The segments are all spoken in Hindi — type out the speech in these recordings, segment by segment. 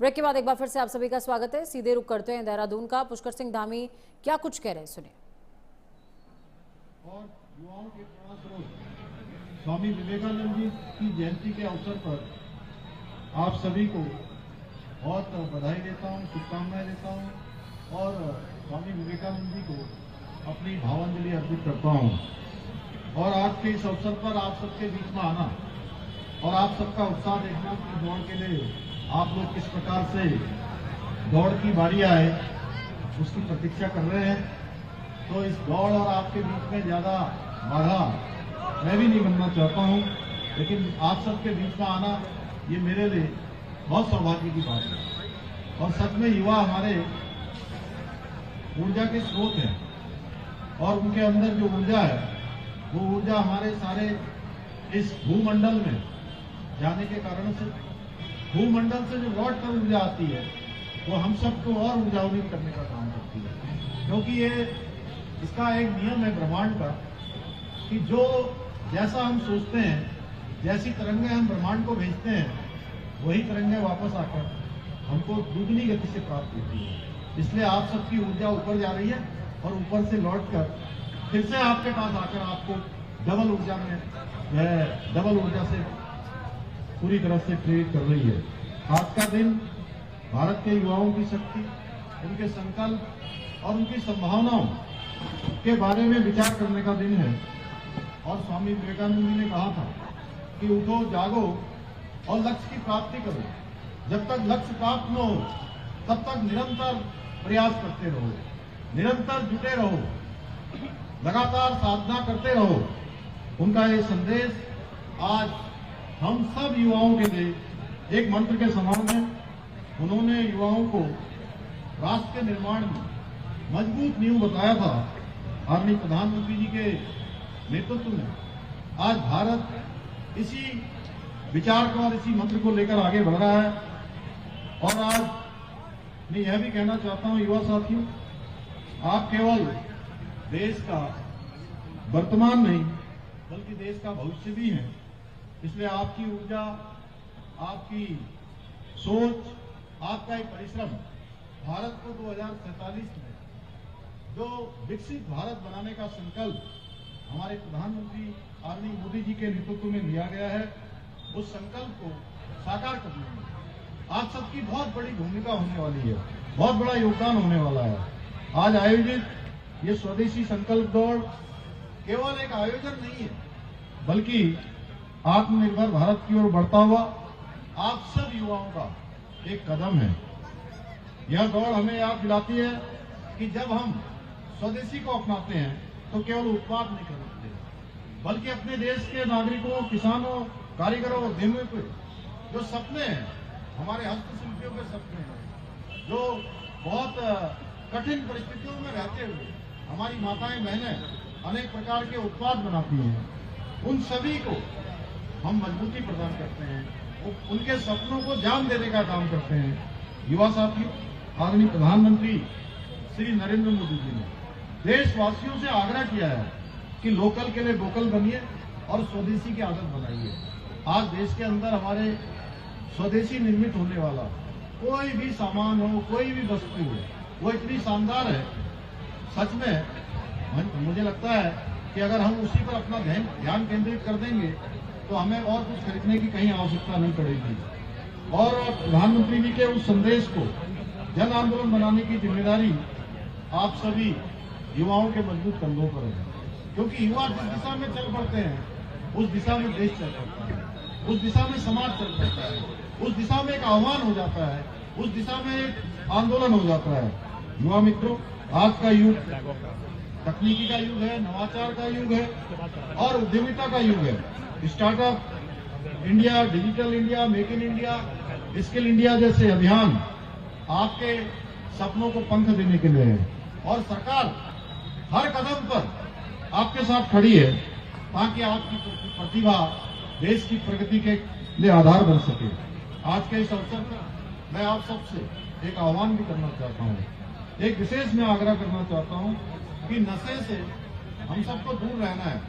ब्रेक के बाद एक बार फिर से आप सभी का स्वागत है। सीधे रुख करते हैं देहरादून का। पुष्कर सिंह धामी क्या कुछ कह रहे हैं, सुनिए। और युवाओं के प्रेरणा स्रोत स्वामी विवेकानंद जी की जयंती के अवसर पर आप सभी को बहुत बधाई देता हूँ, शुभकामनाएं देता हूँ और स्वामी विवेकानंद जी को अपनी भावांजलि अर्पित करता हूँ। और आज के इस अवसर पर आप सबके बीच में आना और आप सबका उत्साह देखना कि दौड़ के लिए आप लोग किस प्रकार से दौड़ की बारी आए उसकी प्रतीक्षा कर रहे हैं। तो इस दौड़ और आपके बीच में ज्यादा बाधा मैं भी नहीं बनना चाहता हूं, लेकिन आप सबके बीच में आना ये मेरे लिए बहुत सौभाग्य की बात है। और सच में युवा हमारे ऊर्जा के स्रोत हैं और उनके अंदर जो ऊर्जा है वो ऊर्जा हमारे सारे इस भूमंडल में जाने के कारण से भूमंडल से जो लौट कर ऊर्जा आती है वो हम सबको और ऊर्जान्वित करने का काम करती है। क्योंकि ये इसका एक नियम है ब्रह्मांड का कि जो जैसा हम सोचते हैं, जैसी तरंगें हम ब्रह्मांड को भेजते हैं, वही तरंगें वापस आकर हमको दुगनी गति से प्राप्त होती है। इसलिए आप सबकी ऊर्जा ऊपर जा रही है और ऊपर से लौटकर फिर से आपके पास आकर आपको डबल ऊर्जा में डबल ऊर्जा से पूरी तरह से प्रेरित कर रही है। आज का दिन भारत के युवाओं की शक्ति, उनके संकल्प और उनकी संभावनाओं के बारे में विचार करने का दिन है। और स्वामी विवेकानंद जी ने कहा था कि उठो, जागो और लक्ष्य की प्राप्ति करो। जब तक लक्ष्य प्राप्त न हो तब तक निरंतर प्रयास करते रहो, निरंतर जुटे रहो, लगातार साधना करते रहो। उनका ये संदेश आज हम सब युवाओं के लिए एक मंत्र के समान है। उन्होंने युवाओं को राष्ट्र के निर्माण में मजबूत नींव बताया था। आदरणीय प्रधानमंत्री जी के नेतृत्व में आज भारत इसी विचार को और इसी मंत्र को लेकर आगे बढ़ रहा है। और आज मैं यह भी कहना चाहता हूं युवा साथियों, आप केवल देश का वर्तमान नहीं बल्कि देश का भविष्य भी हैं। इसलिए आपकी ऊर्जा, आपकी सोच, आपका एक परिश्रम भारत को 2047 में जो विकसित भारत बनाने का संकल्प हमारे प्रधानमंत्री आदरणीय मोदी जी के नेतृत्व में लिया गया है, उस संकल्प को साकार करने में आप सबकी बहुत बड़ी भूमिका होने वाली है, बहुत बड़ा योगदान होने वाला है। आज आयोजित ये स्वदेशी संकल्प दौड़ केवल एक आयोजन नहीं है बल्कि आत्मनिर्भर भारत की ओर बढ़ता हुआ आप सब युवाओं का एक कदम है। यह दौड़ हमें याद दिलाती है कि जब हम स्वदेशी को अपनाते हैं तो केवल उत्पाद नहीं खरीदते बल्कि अपने देश के नागरिकों, किसानों, कारीगरों, उद्यमियों के जो सपने हैं, हमारे हस्तशिल्पियों के सपने हैं, जो बहुत कठिन परिस्थितियों में रहते हुए हमारी माताएं बहनें अनेक प्रकार के उत्पाद बनाती हैं, उन सभी को हम मजबूती प्रदान करते हैं, उनके सपनों को जान देने का काम करते हैं। युवा साथियों, आदरणीय प्रधानमंत्री श्री नरेंद्र मोदी जी ने देशवासियों से आग्रह किया है कि लोकल के लिए वोकल बनिए और स्वदेशी की आदत बनाइए। आज देश के अंदर हमारे स्वदेशी निर्मित होने वाला कोई भी सामान हो, कोई भी वस्तु हो, वो इतनी शानदार है, सच में मुझे लगता है कि अगर हम उसी पर अपना ध्यान केंद्रित कर देंगे तो हमें और कुछ खरीदने की कहीं आवश्यकता नहीं पड़ेगी। और प्रधानमंत्री जी के उस संदेश को जन आंदोलन बनाने की जिम्मेदारी आप सभी युवाओं के मजबूत कंधों पर है। क्योंकि युवा जिस दिशा में चल पड़ते हैं उस दिशा में देश चल पड़ता है, उस दिशा में समाज चल पड़ता है, उस दिशा में एक आह्वान हो जाता है, उस दिशा में एक आंदोलन हो जाता है। युवा मित्रों, आज का युग तकनीकी का युग है, नवाचार का युग है और उद्यमिता का युग है। Startup India, digital India, make in India, skill India जैसे अभियान आपके सपनों को पंख देने के लिए है और सरकार हर कदम पर आपके साथ खड़ी है ताकि आपकी प्रतिभा देश की प्रगति के लिए आधार बन सके। आज के इस अवसर पर मैं आप सबसे एक आह्वान भी करना चाहता हूँ, एक विशेष मैं आग्रह करना चाहता हूँ कि नशे से हम सबको दूर रहना है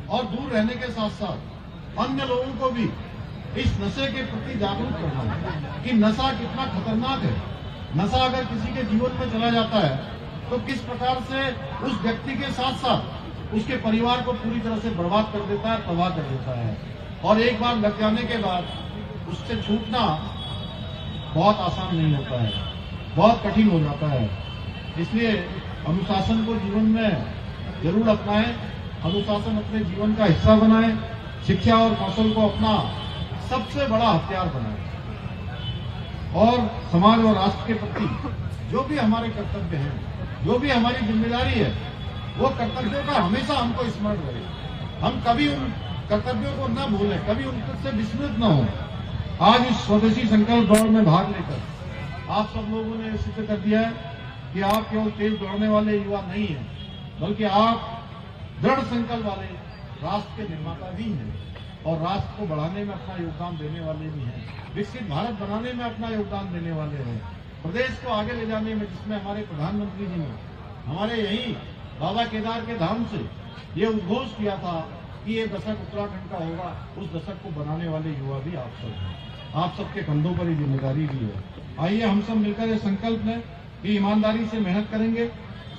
और दूर रहने के साथ साथ अन्य लोगों को भी इस नशे के प्रति जागरूक करना है कि नशा कितना खतरनाक है। नशा अगर किसी के जीवन में चला जाता है तो किस प्रकार से उस व्यक्ति के साथ साथ उसके परिवार को पूरी तरह से बर्बाद कर देता है, तबाह कर देता है। और एक बार लग जाने के बाद उससे छूटना बहुत आसान नहीं होता है, बहुत कठिन हो जाता है। इसलिए अनुशासन को जीवन में जरूर अपनाएं, अनुशासन अपने जीवन का हिस्सा बनाएं, शिक्षा और कौशल को अपना सबसे बड़ा हथियार बनाएं और समाज और राष्ट्र के प्रति जो भी हमारे कर्तव्य हैं, जो भी हमारी जिम्मेदारी है, वो कर्तव्यों का हमेशा हमको स्मरण रहे। हम कभी उन कर्तव्यों को न भूलें, कभी उनसे विस्मृत न हो। आज इस स्वदेशी संकल्प दौड़ में भाग लेकर आप सब लोगों ने सिद्ध कर दिया है कि आप केवल तेज दौड़ने वाले युवा नहीं हैं, बल्कि आप दृढ़ संकल्प वाले राष्ट्र के निर्माता भी हैं और राष्ट्र को बढ़ाने में अपना योगदान देने वाले भी हैं, विकसित भारत बनाने में अपना योगदान देने वाले हैं, प्रदेश को आगे ले जाने में, जिसमें हमारे प्रधानमंत्री जी ने हमारे यही बाबा केदार के धाम से ये उद्घोष किया था कि ये दशक उत्तराखंड का होगा, उस दशक को बनाने वाले युवा भी आप सब हैं। आप सबके कंधों पर ये जिम्मेदारी भी है। आइए हम सब मिलकर ये संकल्प लें कि ईमानदारी से मेहनत करेंगे,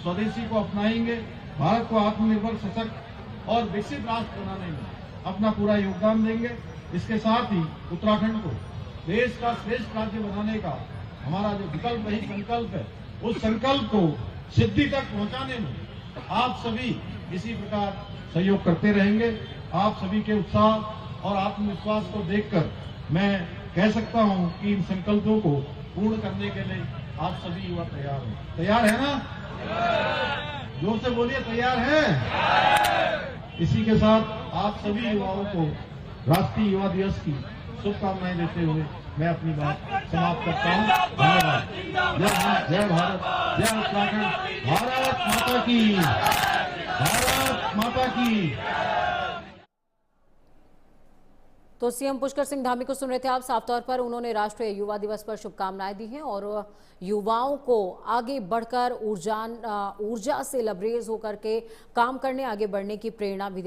स्वदेशी को अपनाएंगे, भारत को आत्मनिर्भर, सशक्त और विकसित राष्ट्र बनाने में अपना पूरा योगदान देंगे। इसके साथ ही उत्तराखंड को देश का श्रेष्ठ राज्य बनाने का हमारा जो विकल्प है, संकल्प है, उस संकल्प को सिद्धि तक पहुंचाने में आप सभी इसी प्रकार सहयोग करते रहेंगे। आप सभी के उत्साह और आत्मविश्वास को देखकर मैं कह सकता हूं कि इन संकल्पों को पूर्ण करने के लिए आप सभी युवा तैयार हैं। तैयार है ना? जोर से बोलिए, तैयार है? इसी के साथ आप सभी युवाओं को राष्ट्रीय युवा दिवस की शुभकामनाएं देते हुए मैं अपनी बात समाप्त करता हूं। धन्यवाद। जय हिंद, जय भारत, जय उत्तराखंड। भारत माता की, भारत माता की। तो सीएम पुष्कर सिंह धामी को सुन रहे थे आप। साफ तौर पर उन्होंने राष्ट्रीय युवा दिवस पर शुभकामनाएं दी हैं और युवाओं को आगे बढ़कर ऊर्जा से लबरेज होकर के काम करने, आगे बढ़ने की प्रेरणा भी